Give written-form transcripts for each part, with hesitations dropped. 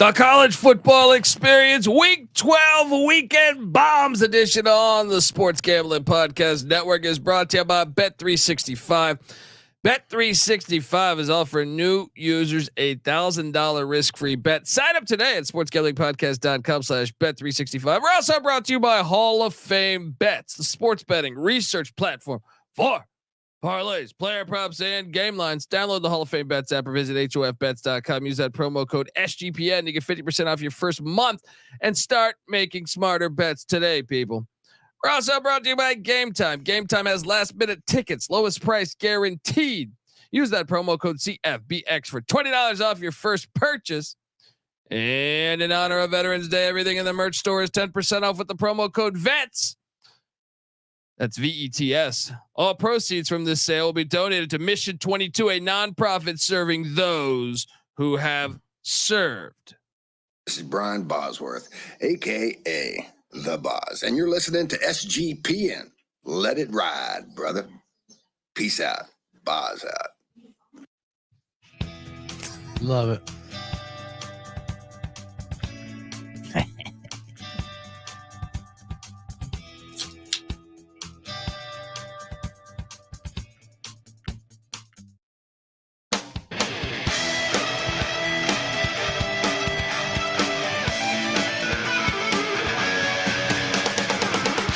The college football experience, week 12 weekend bombs edition on the Sports Gambling Podcast Network is brought to you by Bet365. Bet365 is offering new users $1,000 risk-free bet. Sign up today at sportsgamblingpodcast.com/bet365. We're also brought to you by Hall of Fame Bets, the sports betting research platform for parlays, player props, and game lines. Download the Hall of Fame Bets app or visit HOFBets.com. Use that promo code SGPN to get 50% off your first month and start making smarter bets today, people. We're also brought to you by Game Time. Game Time has last minute tickets, lowest price guaranteed. Use that promo code CFBX for $20 off your first purchase. And in honor of Veterans Day, everything in the merch store is 10% off with the promo code VETS. That's VETS. All proceeds from this sale will be donated to Mission 22, a nonprofit serving those who have served. This is Brian Bosworth, aka The Boz, and you're listening to SGPN. Let it ride, brother. Peace out. Boz out. Love it.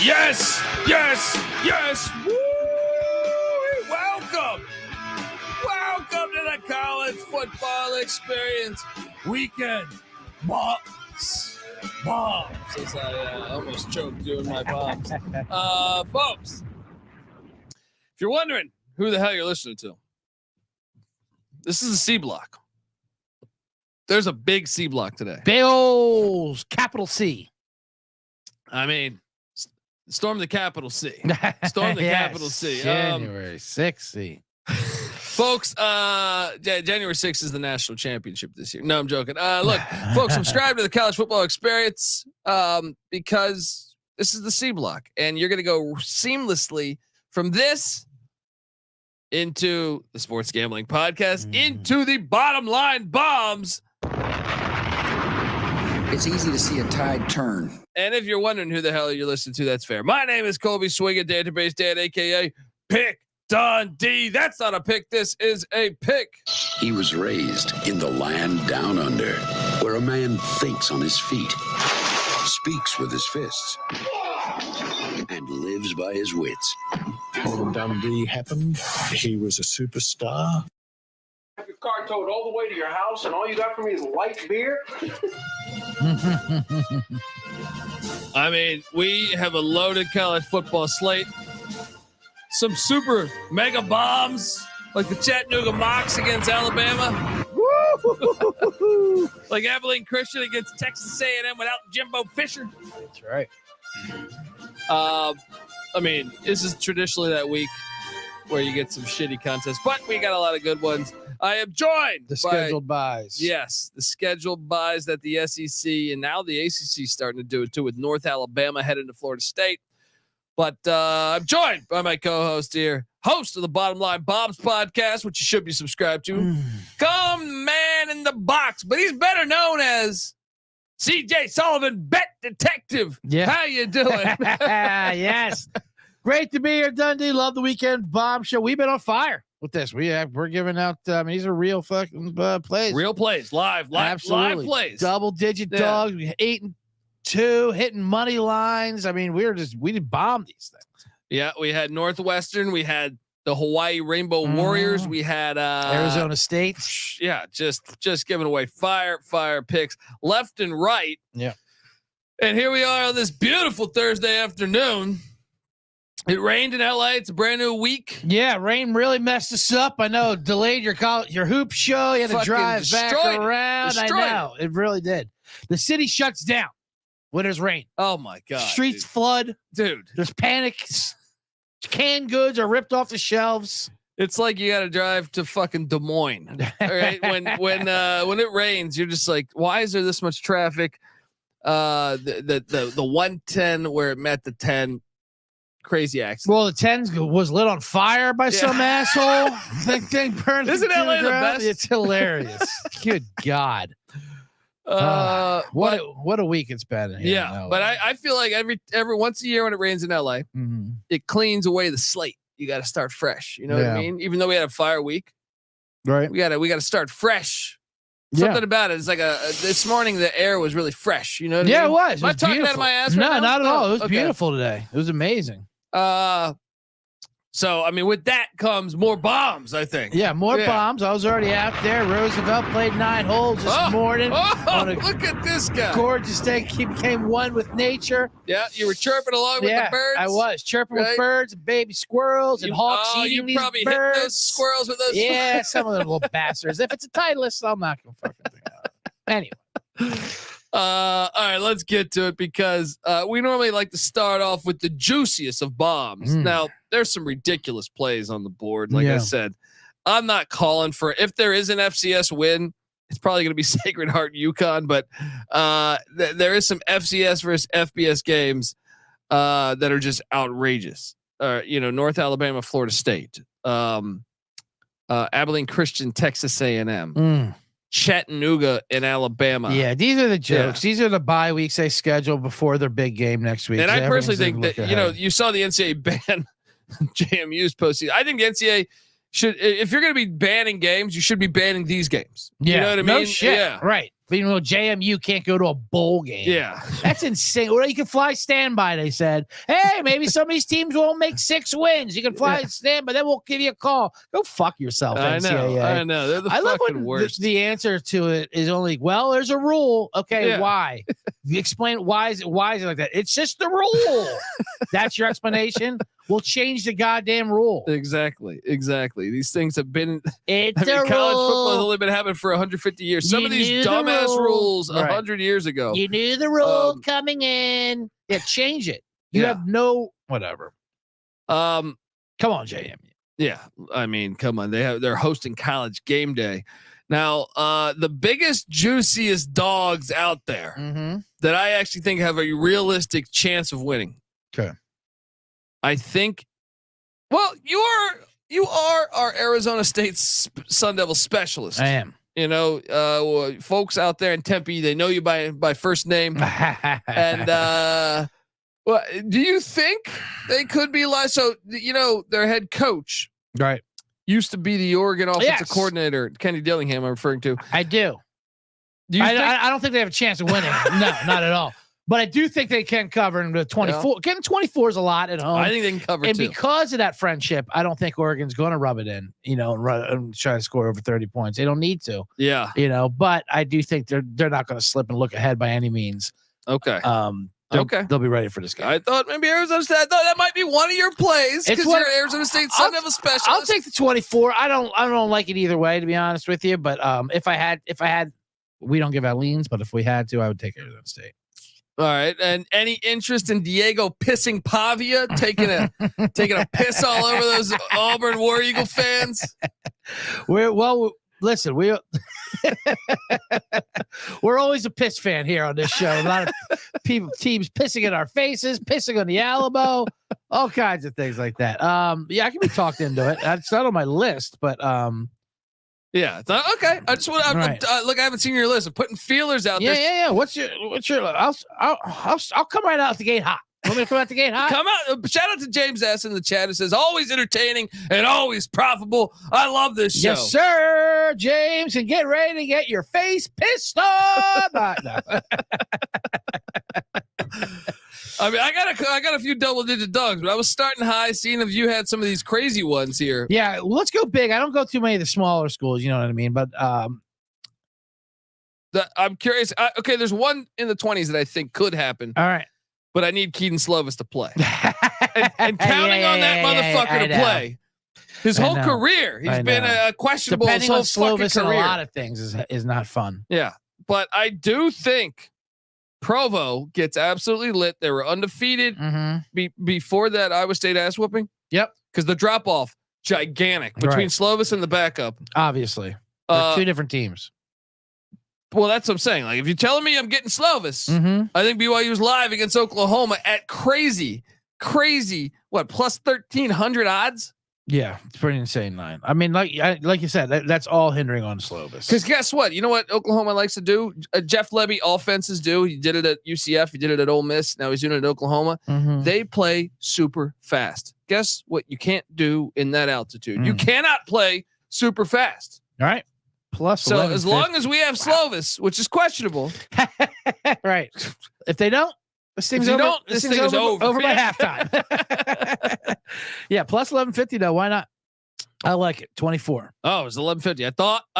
Yes, yes, yes. Woo! Welcome to the college football experience weekend bombs. As I almost choked doing my bombs. Folks, if you're wondering who the hell you're listening to, this is a C block. There's a big C block today. Bills, capital C. I mean, storm the capital C. Storm the Yes, capital C. January 6th C. Folks, January 6th is the national championship this year. No, I'm joking. Look, folks, subscribe to the college football experience because this is the C block, and you're going to go seamlessly from this into the Sports Gambling Podcast, into the bottom line bombs. It's easy to see a tide turn. And if you're wondering who the hell you're listening to, that's fair. My name is Colby Swinging, Database Dad, aka Pick Dundee. That's not a pick. This is a pick. He was raised in the land down under, where a man thinks on his feet, speaks with his fists, and lives by his wits. When Dundee happened, he was a superstar. Have your car towed all the way to your house, and all you got for me is light beer? I mean, we have a loaded college football slate. Some super mega bombs, like the Chattanooga Mocs against Alabama. Like Abilene Christian against Texas A&M without Jimbo Fisher. That's right. I mean, this is traditionally that week where you get some shitty contests, but we got a lot of good ones. I am joined The scheduled buys. Yes, the scheduled buys that the SEC and now the ACC is starting to do it too, with North Alabama heading to Florida State. But I'm joined by my co-host here, host of the Bottom Line Bombs podcast, which you should be subscribed to. Come man in the box, but he's better known as CJ Sullivan, Bet Detective. Yeah. How you doing? Yes. Great to be here, Dundee. Love the weekend bomb show. We've been on fire with this. We're giving out. These are real fucking plays. Real plays, live Absolutely. plays. Double digit dogs. We 8-2, hitting money lines. I mean, we did bomb these things. Yeah, we had Northwestern. We had the Hawaii Rainbow Warriors. We had Arizona State. Yeah, just giving away fire picks left and right. Yeah. And here we are on this beautiful Thursday afternoon. It rained in LA. It's a brand new week. Yeah, rain really messed us up. I know. Delayed your hoop show. You had to drive back around. I know. It really did. The city shuts down when there's rain. Oh my God. Streets flood. Dude. There's panic. Canned goods are ripped off the shelves. It's like you got to drive to fucking Des Moines. All right. When it rains, you're just like, why is there this much traffic? The 110 where it met the 10. Crazy accident. Well, the 10 was lit on fire by some asshole. Thing burned. Isn't LA the best? It's hilarious. Good God. What a week it's been. Yeah, but I feel like every once a year when it rains in LA, it cleans away the slate. You got to start fresh. You know what I mean? Even though we had a fire week, right? We got to start fresh. Something about it. It's like this morning the air was really fresh. You know what I mean? It was. Am I talking out of my ass? No, right now? not at all. It was beautiful today. It was amazing. So I mean, with that comes more bombs. I think. Yeah, more bombs. I was already out there. Roosevelt played 9 holes this morning. Look at this guy! Gorgeous day. He became one with nature. Yeah, you were chirping along with the birds. I was chirping with birds and baby squirrels and hawks eating these birds. You probably hit those squirrels with those. Yeah, some of them little bastards. If it's a Titleist, I'm not gonna fucking thing out. Anyway. All right, let's get to it because we normally like to start off with the juiciest of bombs. Now, there's some ridiculous plays on the board. Like I said, I'm not calling for if there is an FCS win, it's probably going to be Sacred Heart UConn, but there is some FCS versus FBS games that are just outrageous. North Alabama, Florida State, Abilene Christian, Texas A&M. Chattanooga in Alabama. Yeah, these are the jokes. These are the bye weeks they schedule before their big game next week. And I personally think that, you saw the NCAA ban JMU's postseason. I think the NCAA should, if you're going to be banning games, you should be banning these games. Yeah. You know what I mean? No shit. Yeah. Right. But JMU can't go to a bowl game. Yeah. That's insane. Well, you can fly standby, they said. Hey, maybe some of these teams won't make 6 wins. You can fly standby, then we'll give you a call. Go fuck yourself, NCAA. I know. They're the fucking worst. The answer to it is only, well, there's a rule. Okay, why? You explain why is it like that? It's just the rule. That's your explanation? We'll change the goddamn rule. Exactly. These things have been. It's a college rule. football has only been happening for 150 years. Some of these dumbass rules 100 years ago. You knew the rule coming in. Yeah, change it. You have no whatever. Come on, JMU. Yeah, I mean, come on. They're hosting College Game Day. Now, the biggest, juiciest dogs out there that I actually think have a realistic chance of winning. Okay. I think, well, you are our Arizona State Sun Devil specialist. I am. Folks out there in Tempe, they know you by first name. And well, do you think they could be like? So their head coach, right, used to be the Oregon offensive coordinator, Kenny Dillingham. I'm referring to. I do. I don't think they have a chance of winning. No, not at all. But I do think they can cover in the 24. Getting 24 is a lot at home. I think they can cover and too. Because of that friendship, I don't think Oregon's going to rub it in, and try to score over 30 points. They don't need to. Yeah. But I do think they're not going to slip and look ahead by any means. Okay. They'll be ready for this game. I thought maybe Arizona State. I thought that might be one of your plays because you're Arizona State Sun Devil specialist. I'll take the 24. I don't like it either way, to be honest with you. But if I had, we don't give out leans, but if we had to, I would take Arizona State. All right. And any interest in Diego pissing Pavia, taking a piss all over those Auburn War Eagle fans? Listen, we're always a piss fan here on this show. A lot of teams pissing in our faces, pissing on the Alamo, all kinds of things like that. I can be talked into it. It's not on my list, but yeah. Okay. I just want to look. I haven't seen your list. I'm putting feelers out there. Yeah. What's your? I'll come right out the gate hot. Want me to come out the gate hot? Come out. Shout out to James S. in the chat who says, always entertaining and always profitable. I love this show. Yes, sir, James. And get ready to get your face pissed on. No. I mean, I got a few double-digit dogs, but I was starting high, seeing if you had some of these crazy ones here. Yeah, let's go big. I don't go too many of the smaller schools, you know what I mean? But I'm curious. Okay, there's one in the 20s that I think could happen. All right. But I need Keaton Slovis to play. and counting on that motherfucker to play. His whole career, he's been a questionable. Depending on Slovis and a lot of things is not fun. Yeah, but I do think Provo gets absolutely lit. They were undefeated before that Iowa State ass whooping. Yep. Because the drop off gigantic between Slovis and the backup. Obviously, they're two different teams. Well, that's what I'm saying. Like, if you're telling me I'm getting Slovis, I think BYU's live against Oklahoma at crazy, what, plus 1,300 odds? Yeah, it's pretty insane line. I mean, like you said, that's all hindering on Slovis. Because guess what? You know what Oklahoma likes to do? Jeff Lebby offenses do. He did it at UCF. He did it at Ole Miss. Now he's doing it at Oklahoma. They play super fast. Guess what? You can't do in that altitude. You cannot play super fast. All right. Plus, so as long as we have Slovis, which is questionable, right? If they don't, this thing's over. This thing is over by halftime. Yeah, plus 1150 though. Why not? I like it. 24. Oh, it was 1150. I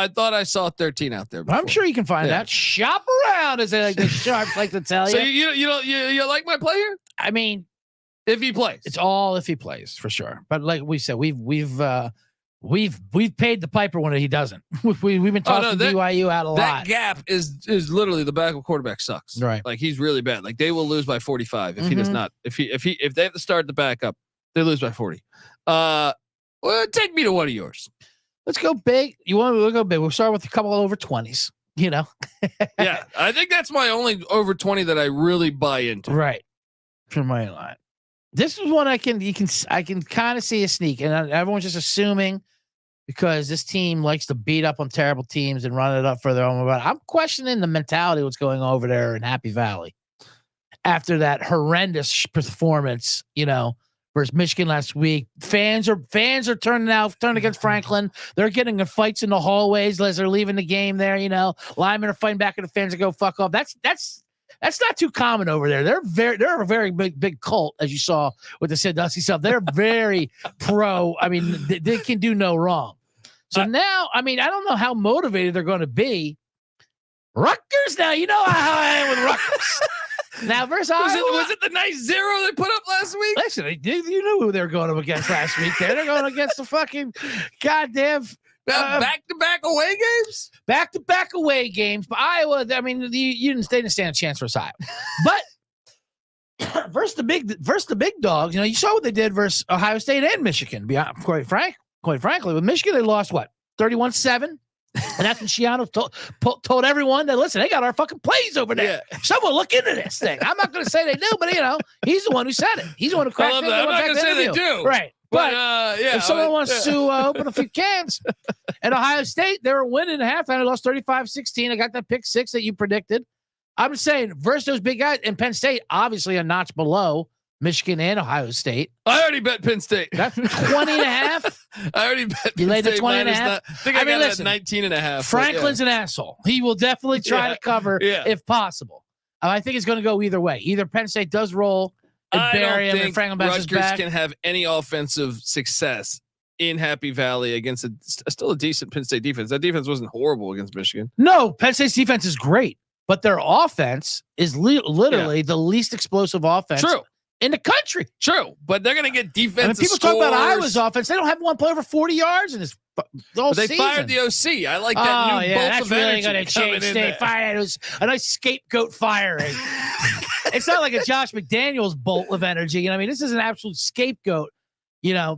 thought I saw 13 out there before. I'm sure you can find that. Shop around, as they like the sharps like to tell you. So you like my play here? I mean, if he plays, it's all if he plays for sure. But like we said, we've paid the piper when he doesn't. We've been talking BYU out a lot. That gap is literally the backup quarterback sucks. Right. Like he's really bad. Like they will lose by 45 if he does not. If they have to start the backup, they lose by 40. Well, take me to one of yours. Let's go big. We'll go big. We'll start with a couple of over 20s. You know. Yeah, I think that's my only over 20 that I really buy into. Right. For my line. This is one I can kind of see a sneak, and everyone's just assuming because this team likes to beat up on terrible teams and run it up for their own. But I'm questioning the mentality of what's going on over there in Happy Valley after that horrendous performance, versus Michigan last week. Fans are turning against Franklin. They're getting in fights in the hallways as they're leaving the game there. Linemen are fighting back at the fans and go fuck off. That's not too common over there. They're a very big cult, as you saw with the Sandusky stuff. They're very pro. I mean, they can do no wrong. So now, I mean, I don't know how motivated they're going to be. Rutgers, now you know how I am with Rutgers. Now versus Iowa, was it the nice 0 they put up last week? Listen, you knew who they were going up against last week. They're going against the fucking goddamn. Back-to-back away games? Back-to-back away games. But Iowa, I mean, they didn't stand a chance for Iowa. But versus the big dogs, you saw what they did versus Ohio State and Michigan. Quite frankly, with Michigan, they lost 31-7. And that's when Shiano told everyone that, listen, they got our fucking plays over there. Yeah. Someone look into this thing. I'm not going to say they do, but, he's the one who said it. He's the one who cracked it. I'm not going to say they do. Right. But if someone wants to open a few cans, at Ohio State, they were winning at halftime. They lost 35-16. I got that pick 6 that you predicted. I'm saying versus those big guys, and Penn State, obviously a notch below Michigan and Ohio State. I already bet Penn State. That's 20.5. I already bet you laid the 20.5. I think I got listen, 19.5. Franklin's an asshole. He will definitely try to cover if possible. I think it's going to go either way. Either Penn State does roll and bury him, and Franklin bounces back. Rutgers can have any offensive success in Happy Valley against still a decent Penn State defense. That defense wasn't horrible against Michigan. No, Penn State's defense is great, but their offense is literally the least explosive offense. True. In the country. True, but they're going to get defensive people scores. Talk about Iowa's offense. They don't have one play over 40 yards in this whole season. They fired the OC. I like that new bolt of really energy going to change. They fired. It was a nice scapegoat firing. It's not like a Josh McDaniels bolt of energy. I mean, this is an absolute scapegoat. I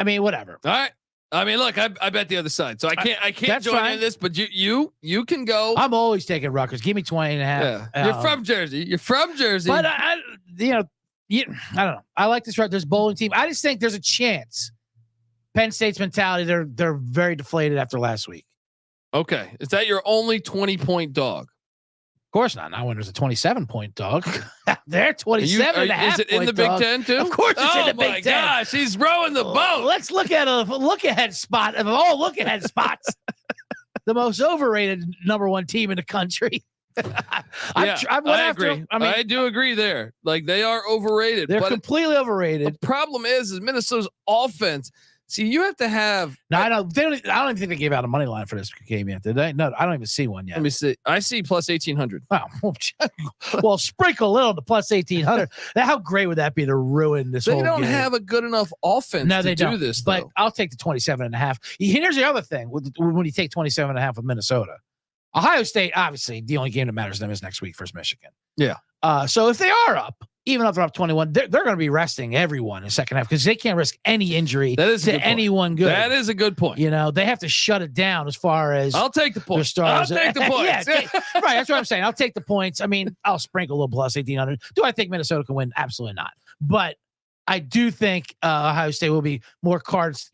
mean, whatever. All right. I mean, look, I bet the other side, so I can't join in this. But you can go. I'm always taking Rutgers. Give me 20.5. Yeah. You're from Jersey. But I don't know. I like this Rutgers bowling team. I just think there's a chance. Penn State's mentality, they're very deflated after last week. Okay. Is that your only 20-point dog? Of course not. Not when there's a 27-point dog. They're 27 and a half. Is it in the Big Ten too? Of course it's in the Big Ten. Oh my gosh, he's rowing the boat. Let's look at a look-ahead spot of all look-ahead spots. The most overrated number 1 team in the country. I agree. I do agree there. Like they are overrated. They're completely overrated. The problem is Minnesota's offense. See, you have to have. No, I don't even think they gave out a money line for this game yet, did they? No, I don't even see one yet. Let me see. I see plus 1,800. Wow. Well, sprinkle a little to plus 1,800. How great would that be to ruin this whole game? They don't have a good enough offense to do this, though. But I'll take the 27.5. Here's the other thing when you take 27.5 with Minnesota. Ohio State, obviously, the only game that matters to them is next week versus Michigan. Yeah. So if they are up, even if they're up 21, they're going to be resting everyone in the second half because they can't risk any injury to anyone good. That is a good point. They have to shut it down as far as I'll take the points. I'll take the points. Right. That's what I'm saying. I'll take the points. I mean, I'll sprinkle a little plus 1,800. Do I think Minnesota can win? Absolutely not. But I do think Ohio State will be more cards,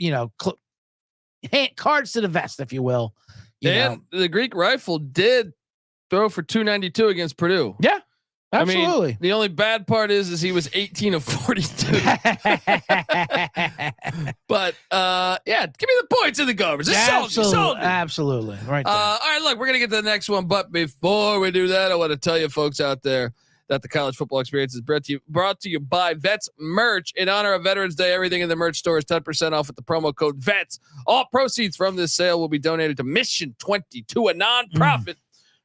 cards to the vest, if you will. The Greek Rifle did throw for 292 against Purdue. Yeah, absolutely. I mean, the only bad part is he was 18 of 42. But yeah, give me the points in the garbage. Absolutely. Right. All right, look, we're gonna get to the next one, but before we do that, I want to tell you folks out there that the college football experience is brought to you by Vets Merch. In honor of Veterans Day, everything in the merch store is 10% off with the promo code VETS. All proceeds from this sale will be donated to Mission 22, a nonprofit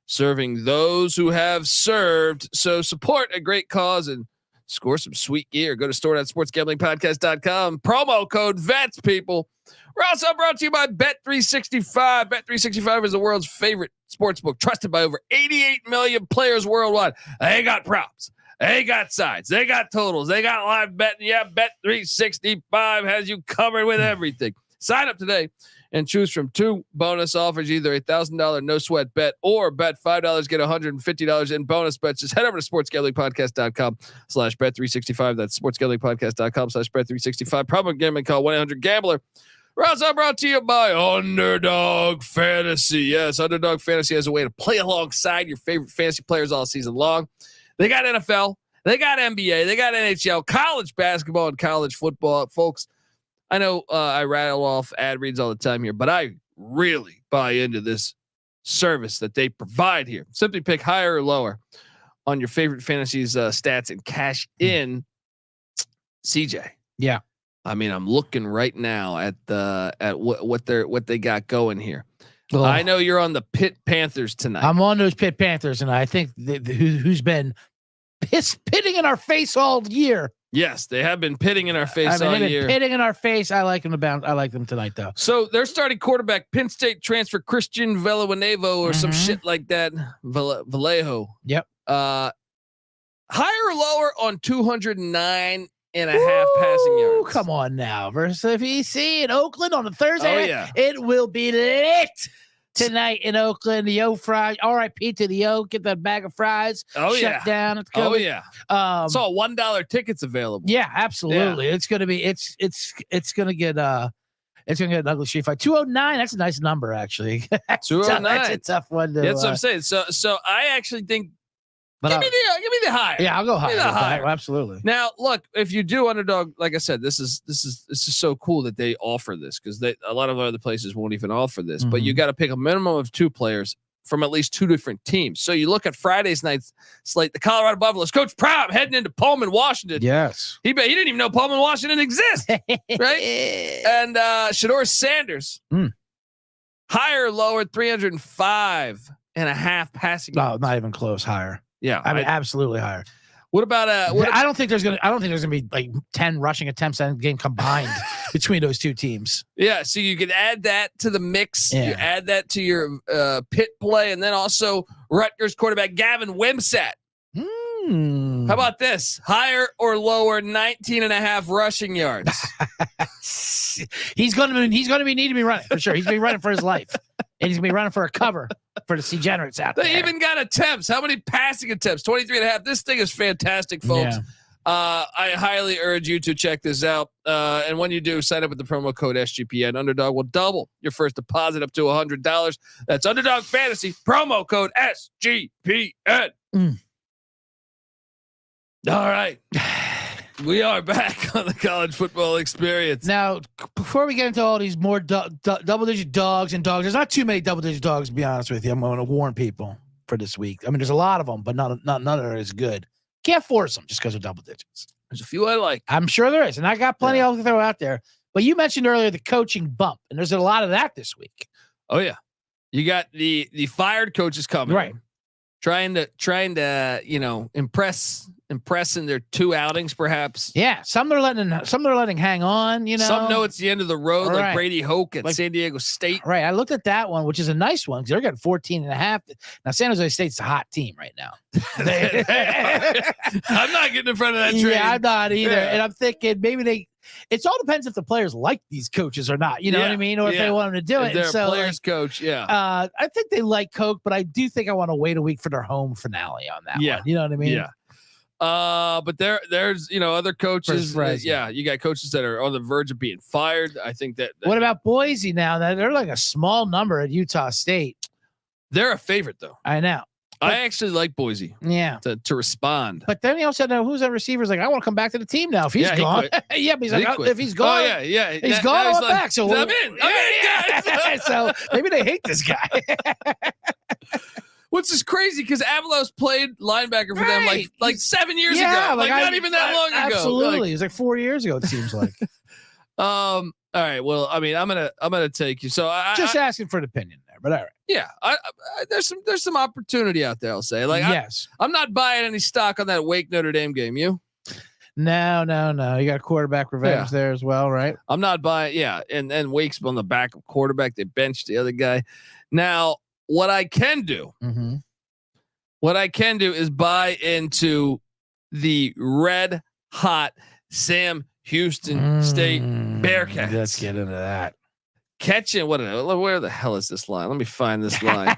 serving those who have served. So support a great cause and score some sweet gear. Go to store.sportsgamblingpodcast.com. Promo code VETS, people. We're also brought to you by Bet365. Bet365 is the world's favorite sportsbook, trusted by over 88 million players worldwide. They got props. They got sides. They got totals. They got live betting. Yeah, Bet365 has you covered with everything. Sign up today and choose from 2 bonus offers, either a $1,000 no sweat bet or bet $5, get $150 in bonus bets. Just head over to sportsgamblingpodcast.com/bet365. That's sportsgamblingpodcast.com/bet365. Promo gambling call 1-800-GAMBLER. We're also brought to you by Underdog Fantasy. Yes, Underdog Fantasy has a way to play alongside your favorite fantasy players all season long. They got NFL, they got NBA, they got NHL, college basketball, and college football. Folks, I know I rattle off ad reads all the time here, but I really buy into this service that they provide here. Simply pick higher or lower on your favorite fantasies stats and cash in. CJ. Yeah. I mean, I'm looking right now at what they got going here. Well, I know you're on the Pitt Panthers tonight. I'm on those Pitt Panthers, and I think who's been pitting in our face all year. Yes, they have been pitting in our face all year. Pitting in our face. I like them to bounce. I like them tonight, though. So they're starting quarterback, Penn State transfer Christian Villanueva or some shit like that. Vallejo. Yep. Higher or lower on 209.5 passing yards. Come on now. Versus VC in Oakland on a Thursday. Oh, yeah. It will be lit tonight in Oakland. The O fries. RIP to the O. Get that bag of fries. Shut down. It's oh yeah. Saw $1 tickets available. Yeah, absolutely. Yeah. It's gonna be. It's gonna get. It's gonna get an ugly street fight. 209. That's a nice number, actually. 209. That's a tough one. That's what I'm saying. So I actually think. But give me the higher. Yeah, I'll go higher. Higher. Absolutely. Now, look, if you do Underdog, like I said, this is so cool that they offer this, because a lot of other places won't even offer this. But you got to pick a minimum of 2 players from at least 2 different teams. So you look at Friday's night's slate. The Colorado Buffaloes, Coach Proud heading into Pullman, Washington. Yes, he didn't even know Pullman, Washington exists, right? And Shador Sanders, higher or lower, 305.5 passing. No, not even close. Higher. Yeah, I mean, absolutely higher. What about I don't think there's gonna be like 10 rushing attempts in the game combined between those 2 teams. Yeah, so you could add that to the mix. Yeah. You add that to your Pitt play, and then also Rutgers quarterback Gavin Wimsatt. How about this? Higher or lower 19.5 rushing yards? He's gonna be needing to be running for sure. He's gonna be running for his life. And he's gonna be running for a cover for the degenerates out there. They even got attempts. How many passing attempts? 23.5. This thing is fantastic, folks. Yeah. I highly urge you to check this out. And when you do, sign up with the promo code SGPN. Underdog will double your first deposit up to $100. That's Underdog Fantasy, promo code SGPN. All right. We are back on the college football experience. Now, before we get into all these more double-digit dogs and dogs, there's not too many double-digit dogs, to be honest with you. I'm going to warn people for this week. I mean, there's a lot of them, but none of them are as good. Can't force them just because they're double digits. There's a few I like. I'm sure there is, and I got plenty I'll throw out there. But you mentioned earlier the coaching bump, and there's a lot of that this week. Oh, yeah. You got the fired coaches coming. Right. Trying to impress in their 2 outings, perhaps. Yeah, some they're letting hang on. Some know it's the end of the road, like Brady Hoke at San Diego State. Right. I looked at that one, which is a nice one because they're getting 14.5. Now San Jose State's a hot team right now. I'm not getting in front of that train. Yeah, I'm not either. Yeah. And I'm thinking maybe it all depends if the players like these coaches or not. You know what I mean? Or if they want them to do it. If they're a players coach, I think they like Coke, but I do think I want to wait a week for their home finale on that one. You know what I mean? Yeah. But there's other coaches. Fresno. Yeah, you got coaches that are on the verge of being fired. I think that. What about Boise now? They're like a small number at Utah State. They're a favorite though. I know. I actually like Boise. Yeah. To respond. But then he also said, who's that receiver's like, I want to come back to the team now. If he's gone. Yeah, but he's like, if he's gone. Oh, yeah. He's gone, I want back. So I'm in, guys. So maybe they hate this guy. Which is crazy because Avalos played linebacker for them like 7 years ago. Like not even that long ago. Absolutely. It was like 4 years ago, it seems like. All right. Well, I mean, I'm gonna take you. So just asking for an opinion there, but all right. Yeah, there's some opportunity out there. I'll say, like, yes, I'm not buying any stock on that Wake Notre Dame game. You? No. You got quarterback revenge there as well, right? I'm not buying. Yeah, and Wake's on the back of quarterback. They benched the other guy. Now, what I can do is buy into the red hot Sam Houston State Bearcats. Let's get into that. Catching where the hell is this line? Let me find this line.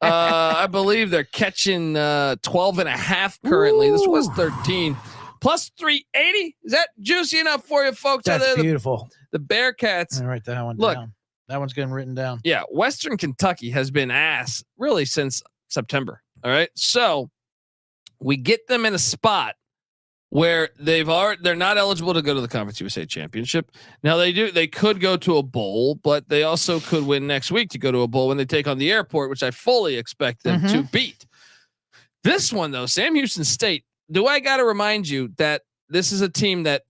I believe they're catching 12.5 currently. Ooh. This was 13 plus 380. Is that juicy enough for you folks? That's beautiful. The Bearcats. All right, that one down. That one's getting written down. Yeah. Western Kentucky has been ass really since September. All right. So we get them in a spot where they're not eligible to go to the Conference USA Championship. Now they could go to a bowl, but they also could win next week to go to a bowl when they take on the Airport, which I fully expect them to beat. This one though, Sam Houston State, do I got to remind you that this is a team that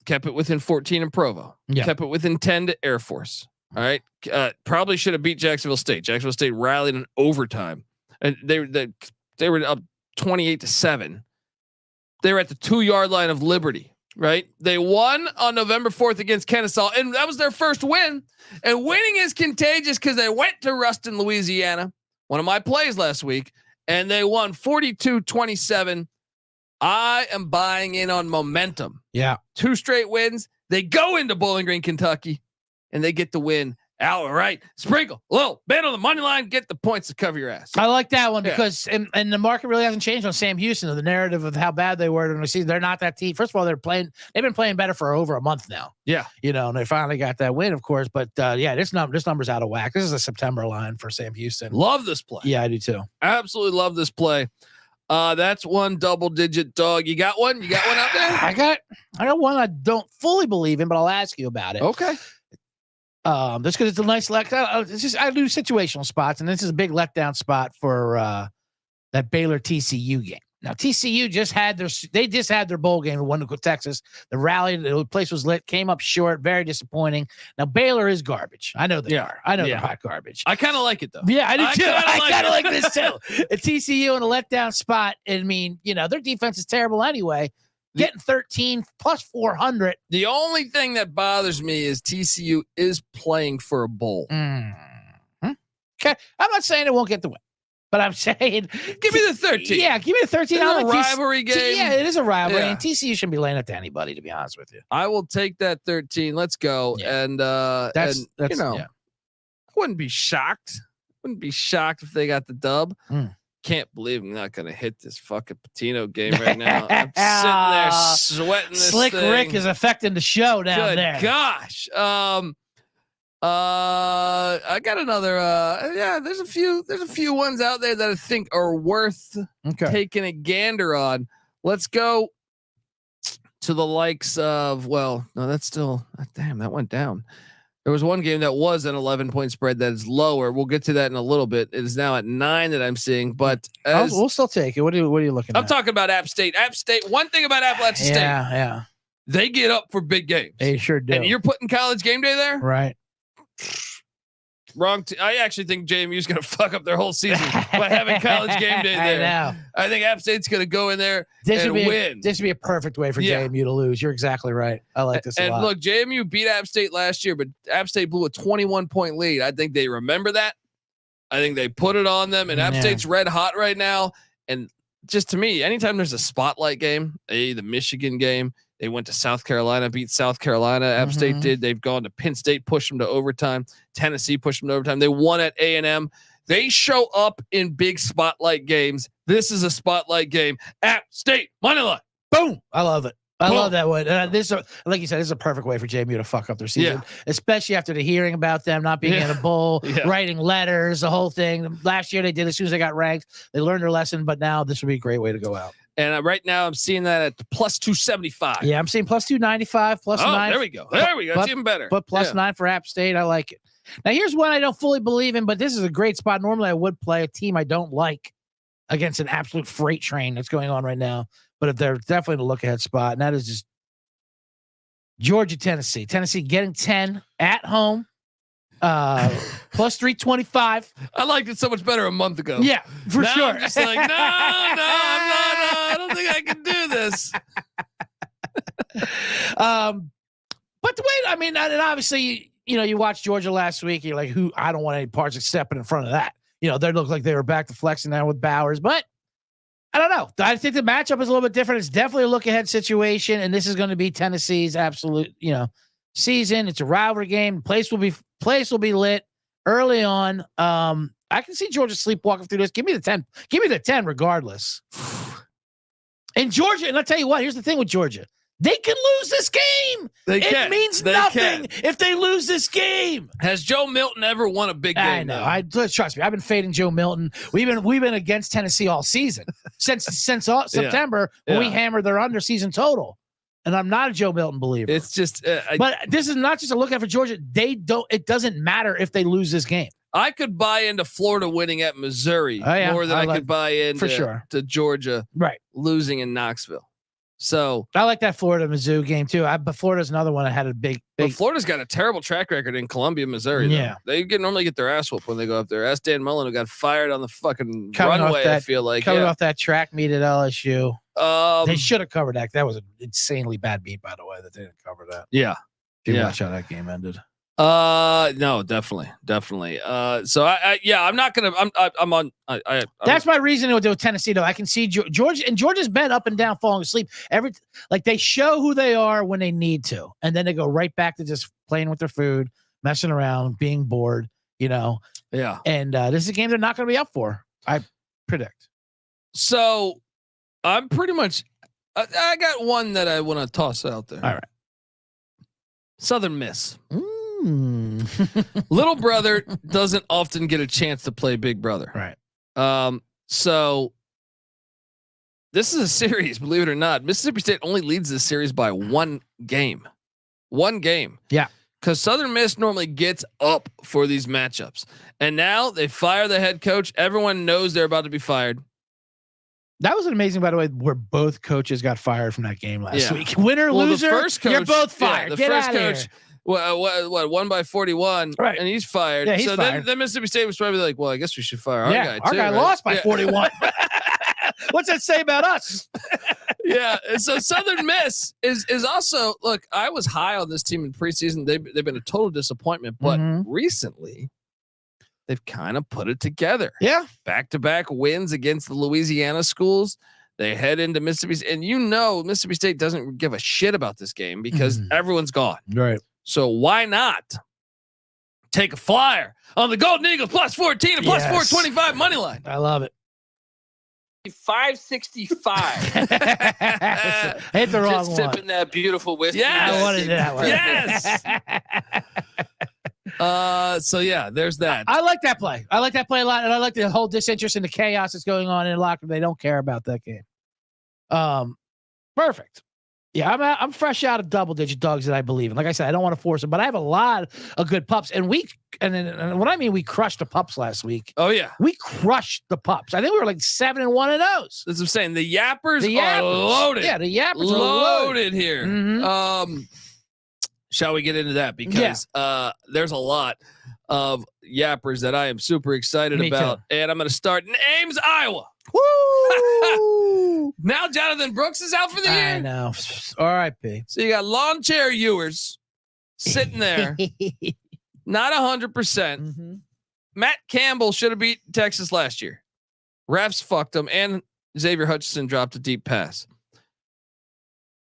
kept it within 14 in Provo, kept it within 10 to Air Force. All right. Probably should have beat Jacksonville State. Jacksonville State rallied in overtime and they were up 28-7. They were at the 2-yard line of Liberty, right? They won on November 4th against Kennesaw, and that was their first win. And winning is contagious because they went to Ruston, Louisiana, one of my plays last week, and they won 42-27. I am buying in on momentum. Yeah. 2 straight wins. They go into Bowling Green, Kentucky, and they get the win. All right, sprinkle a little bet on the money line, get the points to cover your ass. I like that one because and the market really hasn't changed on Sam Houston. The narrative of how bad they were during the season, they're not that team. First of all, they've been playing better for over a month now. Yeah, and they finally got that win, of course. But this number's out of whack. This is a September line for Sam Houston. Love this play. Yeah, I do too. Absolutely love this play. That's one double-digit dog. You got one? You got one out there? I got one I don't fully believe in, but I'll ask you about it. Okay. Just because it's a nice I do situational spots, and this is a big letdown spot for that Baylor TCU game. Now TCU just had their bowl game and won to Texas. The rally, the place was lit, came up short, very disappointing. Now Baylor is garbage. I know they are. I know they're hot garbage. I kind of like it though. Yeah, I do too. I kind of like this too. A TCU in a letdown spot. I mean, their defense is terrible anyway. Getting 13 plus 400. The only thing that bothers me is TCU is playing for a bowl. Okay. I'm not saying it won't get the win, but I'm saying give me the 13. Yeah, give me the 13. It's a rivalry game. Yeah, it is a rivalry. And TCU shouldn't be laying it to anybody, to be honest with you. I will take that 13. Let's go. Yeah. And that's I wouldn't be shocked. Wouldn't be shocked if they got the dub. Can't believe I'm not going to hit this fucking Patino game right now. I'm sitting there sweating this Slick thing. Rick is affecting the show down there. Good gosh. I got another. There's a few ones out there that I think are worth taking a gander on. Let's go to the likes of. Well, no, that's still. Damn, that went down. There was one game that was an 11-point spread that is lower. We'll get to that in a little bit. It is now at 9 that I'm seeing, but we'll still take it. What are you looking at? I'm talking about App State. App State. One thing about Appalachian State. Yeah. They get up for big games. They sure do. And you're putting College Game Day there? Right. Wrong. I actually think JMU is going to fuck up their whole season by having College Game Day there. I know. I think App State's going to go in there and win. This would be a perfect way for JMU to lose. You're exactly right. I like this a lot. And look, JMU beat App State last year, but App State blew a 21-point lead. I think they remember that. I think they put it on them, and App State's red hot right now. And just to me, anytime there's a spotlight game, the Michigan game, they went to South Carolina, beat South Carolina. App State did. They've gone to Penn State, pushed them to overtime. Tennessee pushed them to overtime. They won at A&M. They show up in big spotlight games. This is a spotlight game. App State money line. Boom. I love it. I Boom. love that one. Like you said, this is a perfect way for JMU to fuck up their season, especially after the hearing about them not being in a bowl, writing letters, the whole thing. Last year they did as soon as they got ranked. They learned their lesson, but now this would be a great way to go out. And right now I'm seeing that at plus 275. Yeah, I'm seeing plus 295, plus 9. There we go. It's even better. But plus 9 for App State. I like it. Now here's one I don't fully believe in, but this is a great spot. Normally I would play a team I don't like against an absolute freight train that's going on right now. But if they're definitely the look ahead spot, and that is just Georgia, Tennessee. Tennessee getting 10 at home, plus 325. I liked it so much better a month ago. Yeah, for now sure. I'm just like, no, I don't think I can do this. But the way, I mean, and obviously, you watched Georgia last week. You're like, I don't want any parts of stepping in front of that. They look like they were back to flexing now with Bowers, but I don't know. I think the matchup is a little bit different. It's definitely a look ahead situation, and this is going to be Tennessee's absolute, season. It's a rivalry game. Place will be lit early on. I can see Georgia sleepwalking through this. Give me the 10. Give me the 10 regardless. And Georgia, and I'll tell you what, here's the thing with Georgia. They can lose this game. It means nothing if they lose this game. Has Joe Milton ever won a big game? I know. Trust me. I've been fading Joe Milton. We've been against Tennessee all season since September when we hammered their under season total. And I'm not a Joe Milton believer. It's just, but this is not just a look out for Georgia. It doesn't matter if they lose this game. I could buy into Florida winning at Missouri more than I could buy into to Georgia losing in Knoxville. So I like that Florida Mizzou game too. But Florida's another one that had a big. But Florida's got a terrible track record in Columbia, Missouri. Yeah, they normally get their ass whooped when they go up there. Ask Dan Mullen, who got fired on the fucking runway. I feel like coming off that track meet at LSU. They should have covered that. That was an insanely bad beat, by the way, that they didn't cover that. Yeah, watch how that game ended. No, definitely. So I'm not gonna. I'm on. That's my reason to do Tennessee though. I can see Georgia, and Georgia's been up and down, falling asleep. They show who they are when they need to, and then they go right back to just playing with their food, messing around, being bored. Yeah. And this is a game they're not going to be up for. I predict. So, I'm pretty much. I got one that I want to toss out there. All right. Southern Miss. Little brother doesn't often get a chance to play big brother. Right. So this is a series, believe it or not. Mississippi State only leads this series by one game. Yeah. Because Southern Miss normally gets up for these matchups. And now they fire the head coach. Everyone knows they're about to be fired. That was amazing, by the way, where both coaches got fired from that game last week. Winner, loser, the first coach, you're both fired. The Get first out of coach, here. What won by 41, right? And he's fired. Yeah, he's fired. Then Mississippi State was probably like, well, I guess we should fire our guy too. Our guy lost by 41. What's that say about us? Yeah. And so Southern Miss is also, look, I was high on this team in preseason. They've been a total disappointment, but recently they've kind of put it together. Yeah. Back-to-back wins against the Louisiana schools. They head into Mississippi, and Mississippi State doesn't give a shit about this game because everyone's gone. Right. So why not take a flyer on the Golden Eagles plus 14 and plus 425 money line? I love it. 565. Hit the wrong Just one. sipping that beautiful whiskey. Yes. I wanted that one. Yes. So yeah, there's that. I like that play. I like that play a lot, and I like the whole disinterest in the chaos that's going on in the locker room. They don't care about that game. Perfect. Yeah, I'm fresh out of double-digit dogs that I believe in. Like I said, I don't want to force them, but I have a lot of good pups. And what I mean, we crushed the pups last week. Oh yeah, we crushed the pups. I think we were like 7-1 in those. That's what I'm saying. The yappers are loaded. Yeah, the yappers are loaded here. Shall we get into that? Because there's a lot of yappers that I am super excited about, and I'm going to start in Ames, Iowa. Woo! Now Jonathan Brooks is out for the year. I know. R.I.P. So you got lawn chair Ewers sitting there, not 100%. Matt Campbell should have beat Texas last year. Refs fucked him, and Xavier Hutchinson dropped a deep pass.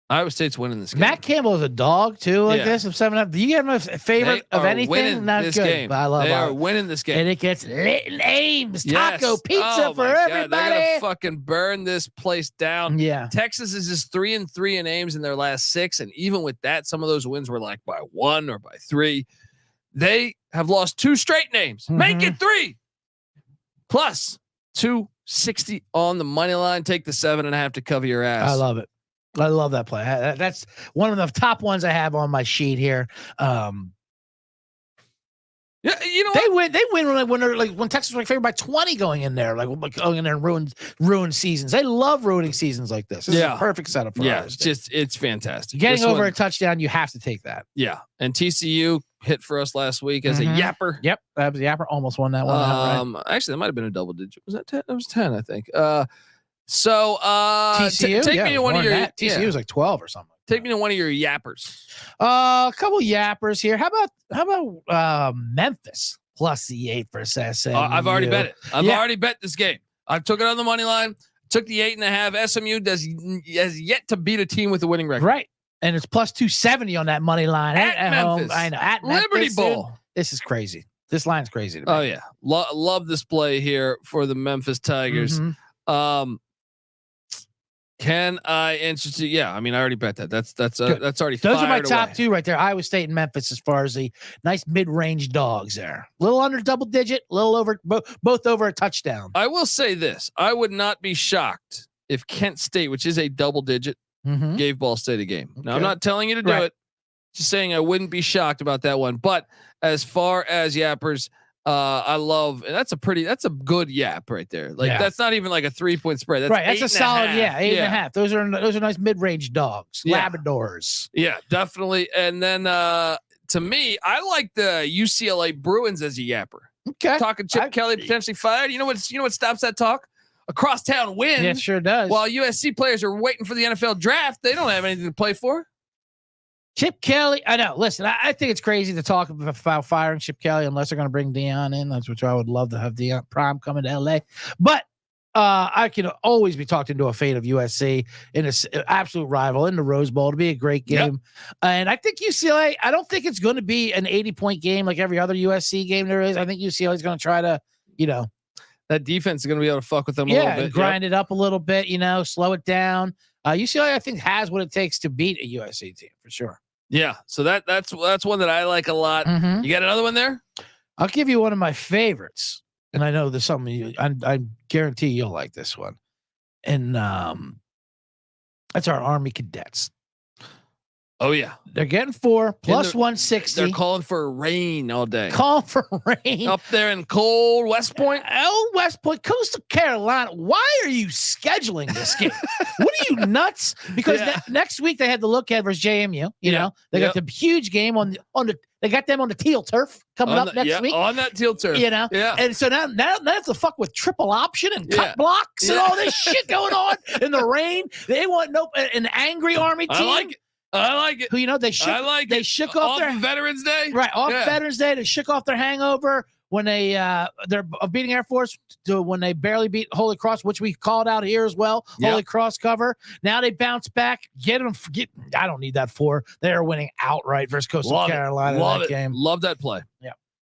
Iowa State's winning this game. Matt Campbell is a dog too, like Yeah. this. Of 7-0. Do you get him a favorite They of are anything? winning Not this good. game. But I love They are it. winning this game. And it gets lit in Ames. Yes. Taco pizza Oh for my God, everybody. they're gonna fucking burn this place down. Yeah. Texas is just 3-3 in Ames in their last 6, and even with that, some of those wins were like by 1 or by 3. They have lost 2 straight names. Make it 3. Plus 260 on the money line. Take the 7.5 to cover your ass. I love it. I love that play. That's one of the top ones I have on my sheet here. Yeah, you know They what? win when they're like when Texas was like favored by 20 going in there, like going in there and ruin seasons. They love ruining seasons like this. This is a perfect setup for Yeah, us. it's fantastic. Getting This over one- a touchdown, you have to take that. Yeah, and TCU hit for us last week as a yapper. Yep, that was the Yapper almost won that one. Outright. Actually, that might have been a double digit. Was that 10? That was 10, I think. So TCU, take me to one of your TCU was like 12 or something. Take me to one of your yappers. A couple yappers here. How about Memphis plus the 8 for SMU? I've already bet it. I've already bet this game. I took it on the money line. Took the 8.5. SMU has yet to beat a team with a winning record. Right, and it's plus 270 on that money line At home. Memphis. I know at Memphis, Liberty dude. Bowl. This is crazy. This line's crazy to me. Oh yeah, love this play here for the Memphis Tigers. Mhm. Can I interest you? Yeah, I mean, I already bet that. That's already. Those are my fired top away. 2 right there. Iowa State and Memphis as far as the nice mid-range dogs there. A little under double digit, a little over, both over a touchdown. I will say this: I would not be shocked if Kent State, which is a double digit, Mm-hmm. gave Ball State a game. Now, I'm Okay. not telling you to do Right. it. Just saying I wouldn't be shocked about that one. But as far as yappers, I love, and that's a good yap right there. Like Yeah. that's not even like a 3-point spread. That's Right, that's a solid, 8.5. 8.5. Those are nice mid-range dogs, Yeah. Labradors. Yeah, definitely. And then to me, I like the UCLA Bruins as a yapper. Okay, Talking Chip Kelly potentially fired. You know what stops that talk? A crosstown win. yeah, it sure does. While USC players are waiting for the NFL draft, they don't have anything to play for. Chip Kelly, I know. Listen, I think it's crazy to talk about firing Chip Kelly unless they're going to bring Dion in. That's which I would love to have Dion Prime coming to LA. But I can always be talked into a fate of USC in an absolute rival in the Rose Bowl to be a great game. And I think UCLA, I don't think it's going to be an 80-point game like every other USC game there is. I think UCLA is going to try to, That defense is going to be able to fuck with them a little bit. grind it up a little bit, slow it down. UCLA, I think, has what it takes to beat a USC team for sure. Yeah. So that's one that I like a lot. Mhm. You got another one there? I'll give you one of my favorites, and I know there's something I guarantee you'll like this one. And that's our Army cadets. Oh yeah. They're getting 4 plus they're- 160. They're calling for rain all day. Call for rain. Up there in cold West Point. West Point, Coastal Carolina. Why are you scheduling this game? What are you nuts? Because next week they had the look at versus JMU. You know, they got the huge game on the. They got them on the teal turf coming up next week. On that teal turf. Yeah. And so now they have to fuck with triple option and cut blocks and all this shit going on in the rain. They want an angry Army team. I like it. Who they shook. They shook off their Veterans Day. Right off Veterans Day. They shook off their hangover when they're beating Air Force to when they barely beat Holy Cross, which we called out here as well. Holy Cross cover. Now they bounce back. I don't need that 4. They're winning outright versus Coastal Carolina in that game. Love that play. Yeah.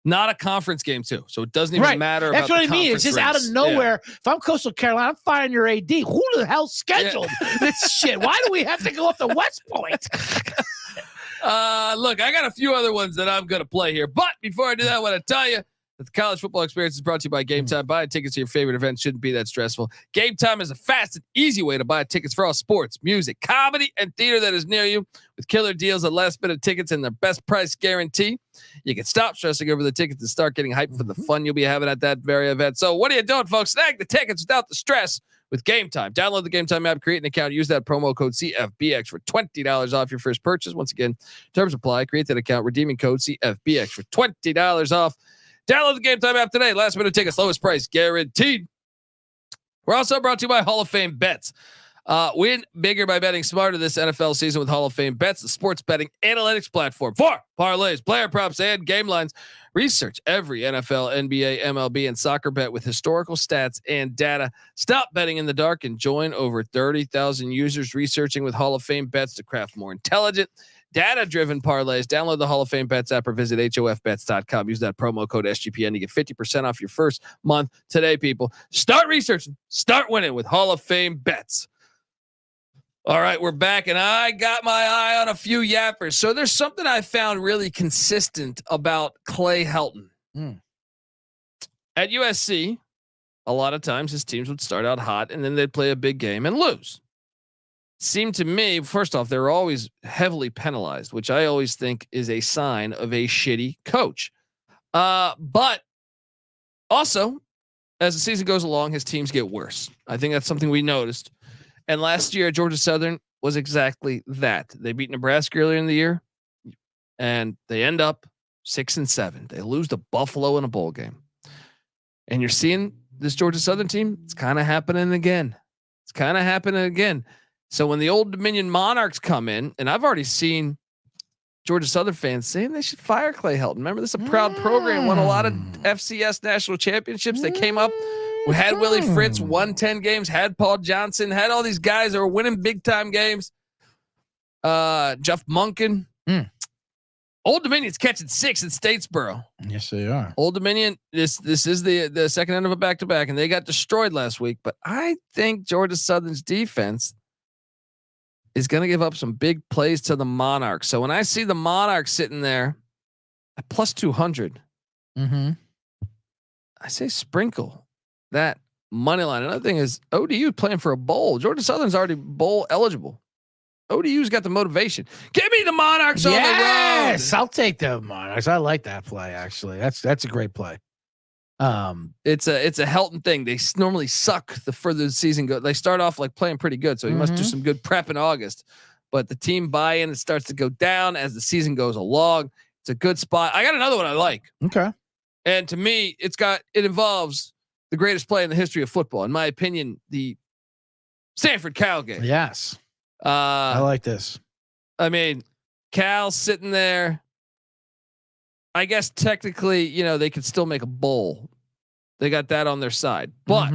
Not a conference game too, so it doesn't even matter. That's about what I mean. It's just out of nowhere. If I'm Coastal Carolina, I'm firing your AD. Who the hell scheduled this shit? Why do we have to go up to West Point? Look, I got a few other ones that I'm going to play here. But before I do that, I want to tell you that the college football experience is brought to you by Game Time. Buying tickets to your favorite event shouldn't be that stressful. Game Time is a fast and easy way to buy tickets for all sports, music, comedy, and theater that is near you with killer deals at last minute tickets and their best price guarantee. You can stop stressing over the tickets and start getting hyped for the fun you'll be having at that very event. So what are you doing, folks? Snag the tickets without the stress with Game Time. Download the Game Time app, create an account, use that promo code CFBX for $20 off your first purchase. Once again, terms apply. Create that account, redeeming code CFBX for $20 off. Download the Game Time app today. Last minute tickets, lowest price guaranteed. We're also brought to you by Hall of Fame Bets. Win bigger by betting smarter this NFL season with Hall of Fame Bets, the sports betting analytics platform for parlays, player props, and game lines. Research every NFL, NBA, MLB, and soccer bet with historical stats and data. Stop betting in the dark and join over 30,000 users researching with Hall of Fame Bets to craft more intelligent, data-driven parlays. Download the Hall of Fame Bets app or visit hofbets.com. Use that promo code SGPN to get 50% off your first month today, people. Start researching, start winning with Hall of Fame Bets. All right, we're back, and I got my eye on a few yappers. So there's something I found really consistent about Clay Helton. At USC, a lot of times his teams would start out hot, and then they'd play a big game and lose. Seemed to me, first off, they were always heavily penalized, which I always think is a sign of a shitty coach. But also, as the season goes along, his teams get worse. I think that's something we noticed. And last year at Georgia Southern was exactly that. They beat Nebraska earlier in the year, and they end up 6-7. They lose to Buffalo in a bowl game. And you're seeing this Georgia Southern team, it's kind of happening again. So when the Old Dominion Monarchs come in, and I've already seen Georgia Southern fans saying they should fire Clay Helton. Remember, this is a proud program, won a lot of FCS national championships. They came up. We had Willie Fritz, won 10 games, had Paul Johnson, had all these guys that were winning big time games. Jeff Munkin. Old Dominion's catching 6 in Statesboro. Yes, they are. Old Dominion, this is the second end of a back-to-back, and they got destroyed last week. But I think Georgia Southern's defense is going to give up some big plays to the Monarchs. So when I see the Monarchs sitting there at plus 200, I say sprinkle that money line. Another thing is ODU playing for a bowl. Georgia Southern's already bowl eligible. ODU's got the motivation. Give me the Monarchs on the road. Yes, I'll take the Monarchs. I like that play. Actually, that's a great play. It's a Helton thing. They normally suck the further the season goes. They start off like playing pretty good, so you must do some good prep in August. But the team buy-in, it starts to go down as the season goes along. It's a good spot. I got another one I like. Okay. And to me, it involves the greatest play in the history of football, in my opinion, the Stanford Cal game. Yes. I like this. I mean, Cal sitting there. I guess technically, they could still make a bowl. They got that on their side, but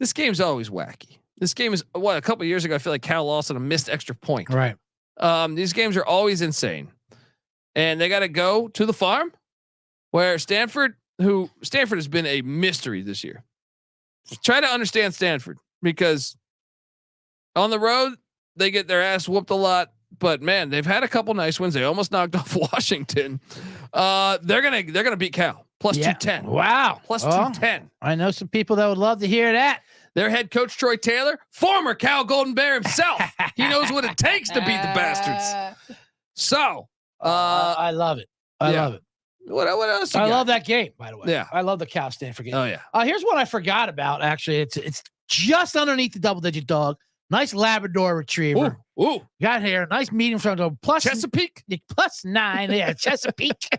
this game's always wacky. This game is a couple of years ago. I feel like Cal lost on a missed extra point. Right. These games are always insane, and they got to go to the farm where Stanford has been a mystery this year. Try to understand Stanford, because on the road they get their ass whooped a lot, but man, they've had a couple nice wins. They almost knocked off Washington. They're gonna beat Cal plus 210. Wow, plus 210. I know some people that would love to hear that. Their head coach Troy Taylor, former Cal Golden Bear himself, he knows what it takes to beat the bastards. So I love it. I love it. What else? I love that game, by the way. Yeah, I love the Cal Stanford game. Oh yeah. Here's what I forgot about. Actually, it's just underneath the double-digit dog. Nice Labrador Retriever. Ooh. Got here. Nice medium front door. Plus Chesapeake. Plus 9. Yeah, Chesapeake.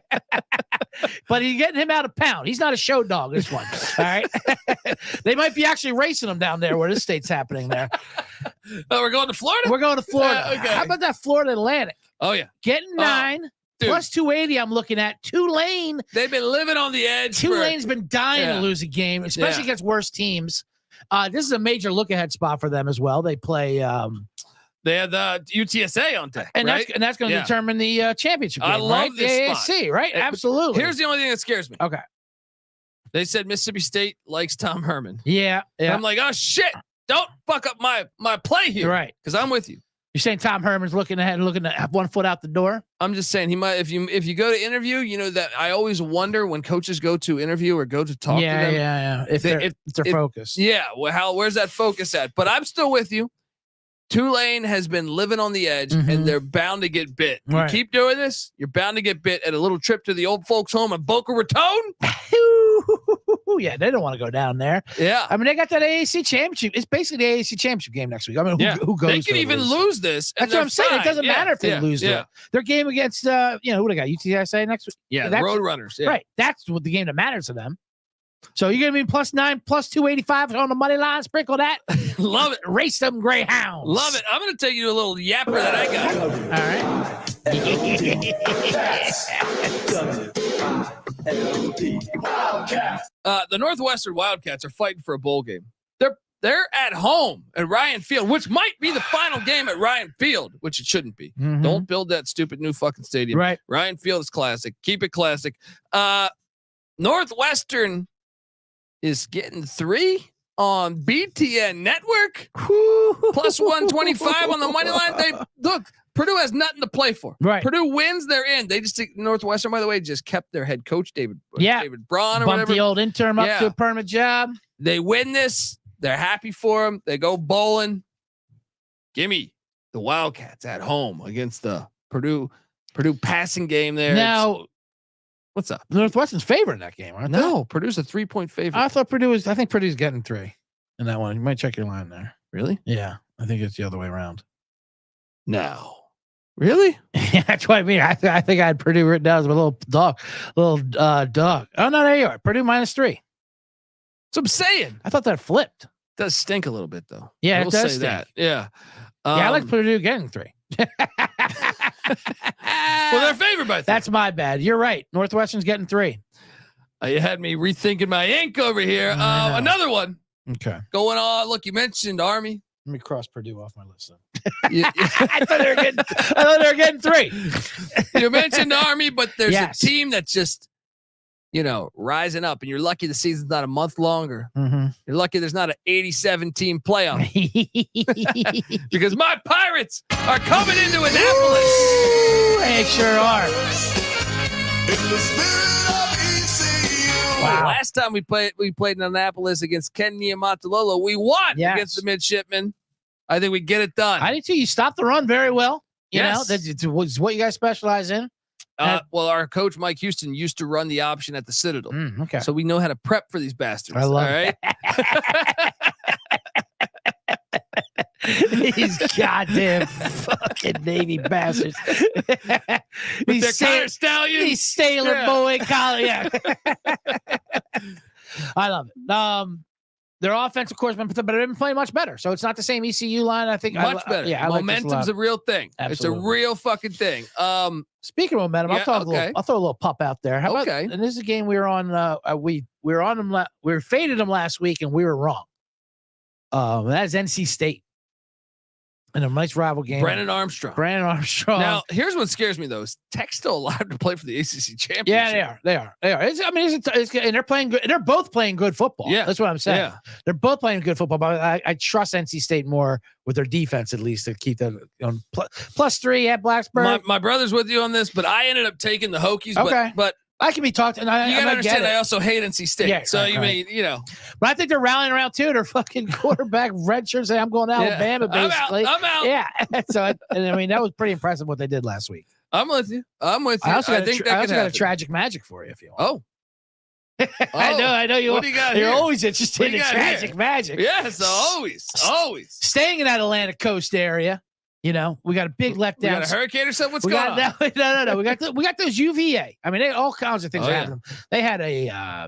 But he's getting him out of pound. He's not a show dog, this one. All right. They might be actually racing him down there where this state's happening there. We're going to Florida? We're going to Florida. Okay. How about that Florida Atlantic? Oh, yeah. Getting 9. Dude. Plus 280, I'm looking at. Tulane. They've been living on the edge. Tulane's been dying to lose a game, especially against worse teams. This is a major look-ahead spot for them as well. They play. They had the UTSA on deck, and right? that's going to determine the championship game. I love this spot. AAC, right? Absolutely. Here's the only thing that scares me. Okay. They said Mississippi State likes Tom Herman. Yeah. I'm like, oh shit! Don't fuck up my play here, right? Because I'm with you. You're saying Tom Herman's looking ahead and looking to have 1 foot out the door? I'm just saying he might. If you go to interview, that I always wonder when coaches go to interview or go to talk to them. Yeah. If they're focused. Yeah. Well, where's that focus at? But I'm still with you. Tulane has been living on the edge, and they're bound to get bit. You keep doing this, you're bound to get bit at a little trip to the old folks' home in Boca Raton. Yeah, they don't want to go down there. Yeah. I mean, they got that AAC championship. It's basically the AAC championship game next week. I mean, who goes? They can even lose this. That's what I'm saying. It doesn't matter if they lose their game against, who they got? UTSA next week? Yeah, the Road Runners. Yeah. Right. That's what the game that matters to them. So you're going to be +9, +285 on the money line. Sprinkle that. Love it. Race them Greyhounds. Love it. I'm going to take you to a little yapper that I got. All right. The Northwestern Wildcats are fighting for a bowl game. They're at home at Ryan Field, which might be the final game at Ryan Field, which it shouldn't be. Mhm. Don't build that stupid new fucking stadium. Right. Ryan Field is classic. Keep it classic. Northwestern is getting 3 on BTN Network. Plus 125 on the money line. Look, Purdue has nothing to play for. Right. Purdue wins, they're in. They just Northwestern, by the way, just kept their head coach David Braun or Bumped whatever. the old intern up to a permanent job. They win this. They're happy for him. They go bowling. Gimme the Wildcats at home against the Purdue passing game there. Now, what's up? Northwestern's favored in that game, aren't they? No, Purdue's a 3-point favorite. I think Purdue's getting 3 in that one. You might check your line there. Really? Yeah. I think it's the other way around. No. Really? Yeah, that's what I mean. I think I had Purdue written down as a little dog. Oh, no, there you are. Purdue -3. So I'm saying. I thought that flipped. Does stink a little bit though. Yeah, I will it does say stink. that. Yeah. Yeah, I like Purdue getting 3. Well, they're favored by 3. That's my bad. You're right. Northwestern's getting 3. You had me rethinking my ink over here. Another one Okay. going on. Look, you mentioned Army. Let me cross Purdue off my list. You, I thought they were getting 3. you mentioned Army, but there's Yes. a team that's just, rising up, and you're lucky the season's not a month longer. Mm-hmm. You're lucky there's not an 87 team playoff because my Pirates are coming into Annapolis. They sure are. Wow. Last time we played in Annapolis against Ken Niumatalolo. We won against the midshipmen. I think we get it done. I did too. You stopped the run very well. You Yes. know, that's what you guys specialize in. Well, our coach Mike Houston used to run the option at the Citadel, Okay. so we know how to prep for these bastards. I love all right. These goddamn fucking Navy bastards. With their Connor Stallions. These sailor boy collar. Yeah. I love it. Their offense, of course, but they've been playing much better. So it's not the same ECU line. I think Much better. Yeah, I like this a Momentum's lot. a real thing. Absolutely. It's a real fucking thing. Speaking of momentum, Yeah, I'll throw a little pup out there. How about, Okay. and this is a game we were on. We were on them. We faded them last week, and we were wrong. That's NC State. In a nice rival game. Brandon Armstrong. Now, here's what scares me though: is Tech's still allowed to play for the ACC championship? Yeah, they are. And they're playing good. They're both playing good football. Yeah, that's what I'm saying. Yeah. They're both playing good football, but I trust NC State more with their defense at least to keep them on +3 at Blacksburg. My brother's with you on this, but I ended up taking the Hokies. Okay. But I can be talked, and you gotta understand, I it. also hate NC State. Yeah, so right. But I think they're rallying around too. Their fucking quarterback redshirt saying, "I'm going to Alabama." Basically, I'm out. Yeah. So that was pretty impressive what they did last week. I'm with you. I also got a happen. tragic magic for you if you want. Oh. I know you. What do you got You're here? always interested in got tragic here? magic. Yes, always. Staying in that Atlantic coast area, we got a big letdown. We got a hurricane or something? What's we going got, on? No. We got those UVA. I mean, they all kinds of things happened. They had a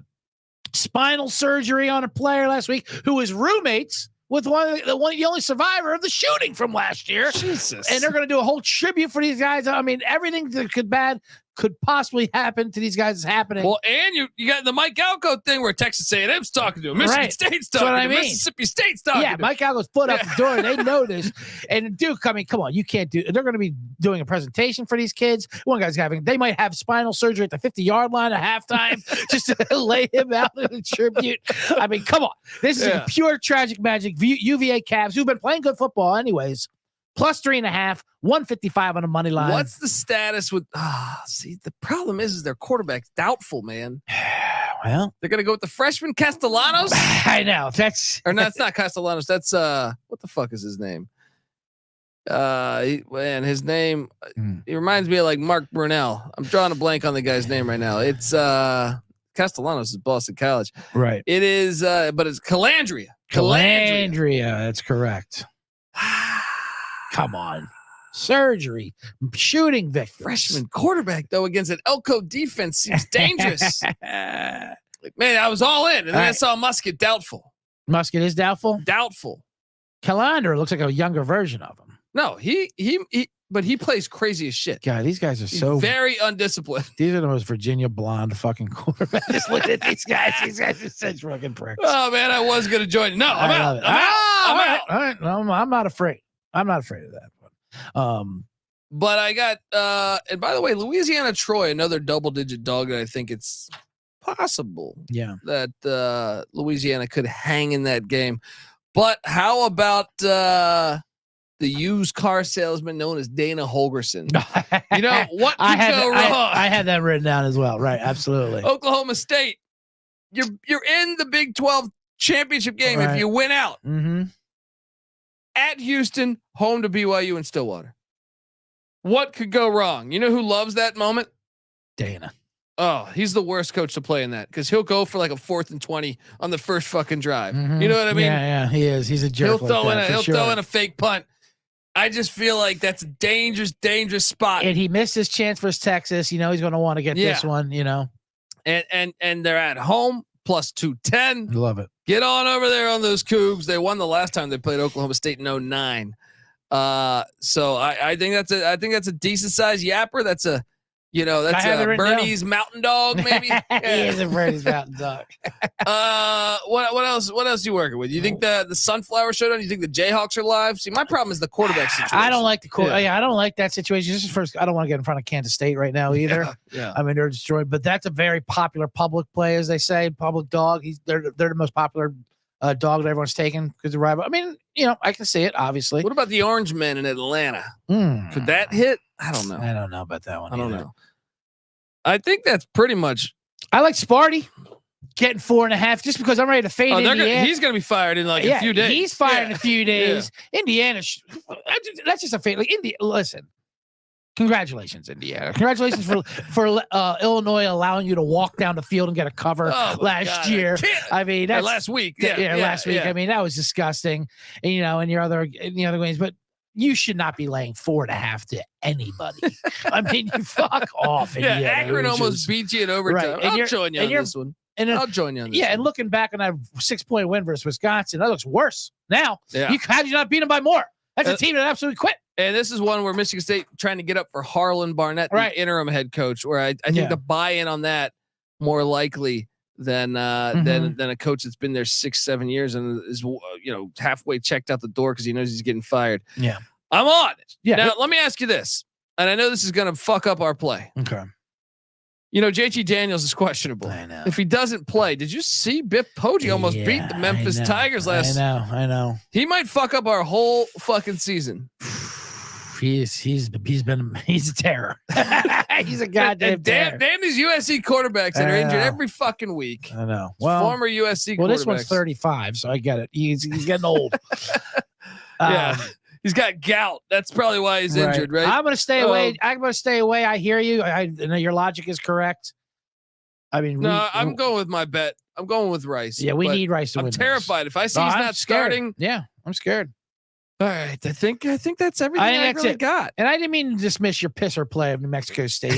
spinal surgery on a player last week who was roommates with the only survivor of the shooting from last year. Jesus. And they're going to do a whole tribute for these guys. I mean, everything that could possibly happen to these guys is happening. Well, and you got the Mike Alco thing where Texas A&M's talking to him, Michigan Right. State's That's what talking I to him, mean. Mississippi State's talking to him. Mike Alco's foot out the door. They know this. And Duke, I mean, come on, you can't do. They're going to be doing a presentation for these kids. One guy's they might have spinal surgery at the 50-yard line at halftime just to lay him out in a tribute. I mean, come on, this is pure tragic magic. UVA Cavs, who've been playing good football anyways, +3.5, 155 on the money line. What's the status with? See, the problem is their quarterback's doubtful, man. Well, They're gonna go with the freshman Castellanos. I know that's Or no, it's not Castellanos. That's what the fuck is his name? His name. He reminds me of like Mark Brunell. I'm drawing a blank on the guy's name right now. It's Castellanos is Boston College. right. It is, but it's Calandria. Calandria, that's correct. Come on. Surgery, shooting victims. Freshman quarterback though against an Elko defense seems dangerous. Man, I was all in, and then I saw Musket doubtful. Musket is doubtful. Doubtful. Calander looks like a younger version of him. No, but he plays crazy as shit. God, these guys are He's so very undisciplined. These are the most Virginia blonde fucking quarterbacks. Just look at these guys. These guys are such fucking pricks. Oh man, I was gonna join. No, I'm out. I'm out. All right. No, I'm not afraid. I'm not afraid of that. But I got and by the way, Louisiana Troy, another double-digit dog that I think it's possible that Louisiana could hang in that game. But how about the used car salesman known as Dana Holgerson? You know what could go wrong? I had that written down as well. Right, absolutely. Oklahoma State, you're in the Big 12 championship game if you win out. Mm-hmm. At Houston, home to BYU and Stillwater. What could go wrong? You know who loves that moment? Dana. Oh, he's the worst coach to play in that because he'll go for like a 4th and 20 on the first fucking drive. Mm-hmm. You know what I mean? Yeah, he is. He's a jerk. He'll throw in a fake punt. I just feel like that's a dangerous spot. And he missed his chance versus Texas. You know he's going to want to get this one. You know, and they're at home plus 210. Love it. Get on over there on those Cougs. They won the last time they played Oklahoma State in 2009. So I think that's a decent sized yapper. That's a Bernie's Mountain Dog, maybe. He is a Bernie's Mountain Dog. What else you working with? You think the Sunflower Showdown? You think the Jayhawks are live? See, my problem is the quarterback situation. I don't like I don't like that situation. This is first. I don't want to get in front of Kansas State right now either. Yeah. I mean, they're destroyed, but that's a very popular public play, as they say, public dog. They're the most popular dog that everyone's taking because the rival. I mean, I can see it obviously. What about the Orange Men in Atlanta? Could that hit? I don't know. I don't know about that one. I don't know. I think that's pretty much. I like Sparty getting 4.5 just because I'm ready to fade Indiana. He's going to be fired in a few days. He's fired in a few days. Yeah. Indiana, that's just a fade. Like listen, congratulations, Indiana. Congratulations for Illinois allowing you to walk down the field and get a cover last year. I mean, that's last week. Last week. I mean, that was disgusting. And, in your other games, but. You should not be laying 4.5 to anybody. I mean, you fuck off. Indiana. Akron almost beat you in overtime. Right. I'll join you on this one. I'll join you on this one. And looking back on that 6-point win versus Wisconsin, that looks worse now. Yeah. How did you not beat them by more? That's a team that absolutely quit. And this is one where Michigan State trying to get up for Harlan Barnett, the interim head coach, where I think the buy-in on that more likely than a coach that's been there 6-7 years and is halfway checked out the door because he knows he's getting fired. Yeah, I'm on it. Yeah. Now let me ask you this, and I know this is going to fuck up our play. Okay. JT Daniels is questionable. I know. If he doesn't play, did you see Biff Poggi almost beat the Memphis Tigers last? I know. He might fuck up our whole fucking season. He's a terror. He's a goddamn terror. Damn these USC quarterbacks that are injured every fucking week. I know. Well, former USC. Well, this one's 35, so I get it. He's getting old. Yeah, he's got gout. That's probably why he's injured, right? I'm gonna stay away. I hear you. I know your logic is correct. I mean, I'm going with my bet. I'm going with Rice. Yeah, we need Rice to win. I'm terrified. If I see he's not starting. Yeah, I'm scared. All right, I think that's everything I really got. And I didn't mean to dismiss your pisser play of New Mexico State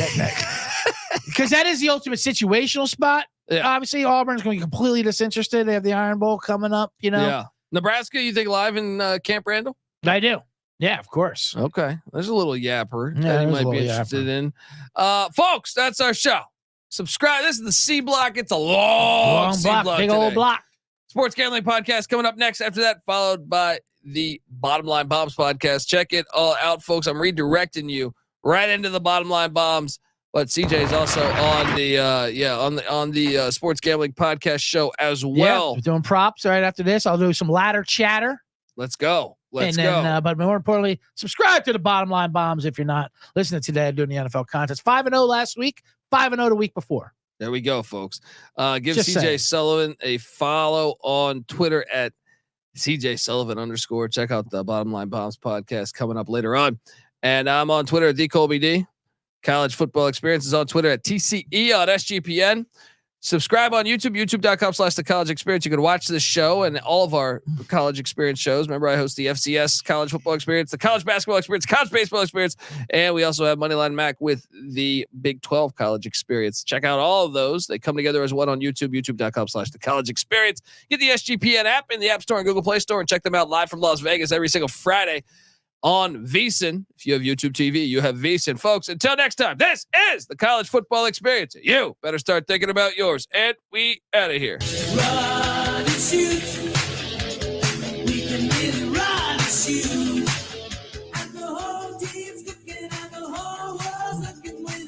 because that is the ultimate situational spot. Yeah. Obviously, Auburn's going to be completely disinterested. They have the Iron Bowl coming up. Yeah. Nebraska, you think live in Camp Randall? I do. Yeah, of course. Okay, there's a little yapper that you might be interested in. Folks, that's our show. Subscribe. This is the C Block. It's a long C block, big old block. Sports Gambling Podcast coming up next. After that, followed by the Bottom Line Bombs podcast. Check it all out, folks. I'm redirecting you right into the Bottom Line Bombs. But CJ is also on the Sports Gambling Podcast show as well. Yeah, doing props right after this. I'll do some ladder chatter. Let's go. Let's go. But more importantly, subscribe to the Bottom Line Bombs if you're not listening today. Doing the NFL contest. 5-0 last week. 5-0 the week before. There we go, folks. Give CJ Sullivan a follow on Twitter at CJ Sullivan _ Check out the Bottom Line Bombs podcast coming up later on. And I'm on Twitter at DColbyD. College Football Experience is on Twitter at TCE on SGPN. Subscribe on YouTube, youtube.com/the college experience. You can watch this show and all of our college experience shows. Remember, I host the FCS college football experience, the college basketball experience, college baseball experience, and we also have Moneyline Mac with the Big 12 college experience. Check out all of those. They come together as one on YouTube, youtube.com/the college experience. Get the SGPN app in the App Store and Google Play Store and check them out live from Las Vegas every single Friday on VSiN. If you have YouTube TV, you have VSiN. Folks, until next time, this is the college football experience. You better start thinking about yours. And we out of here. Run and shoot.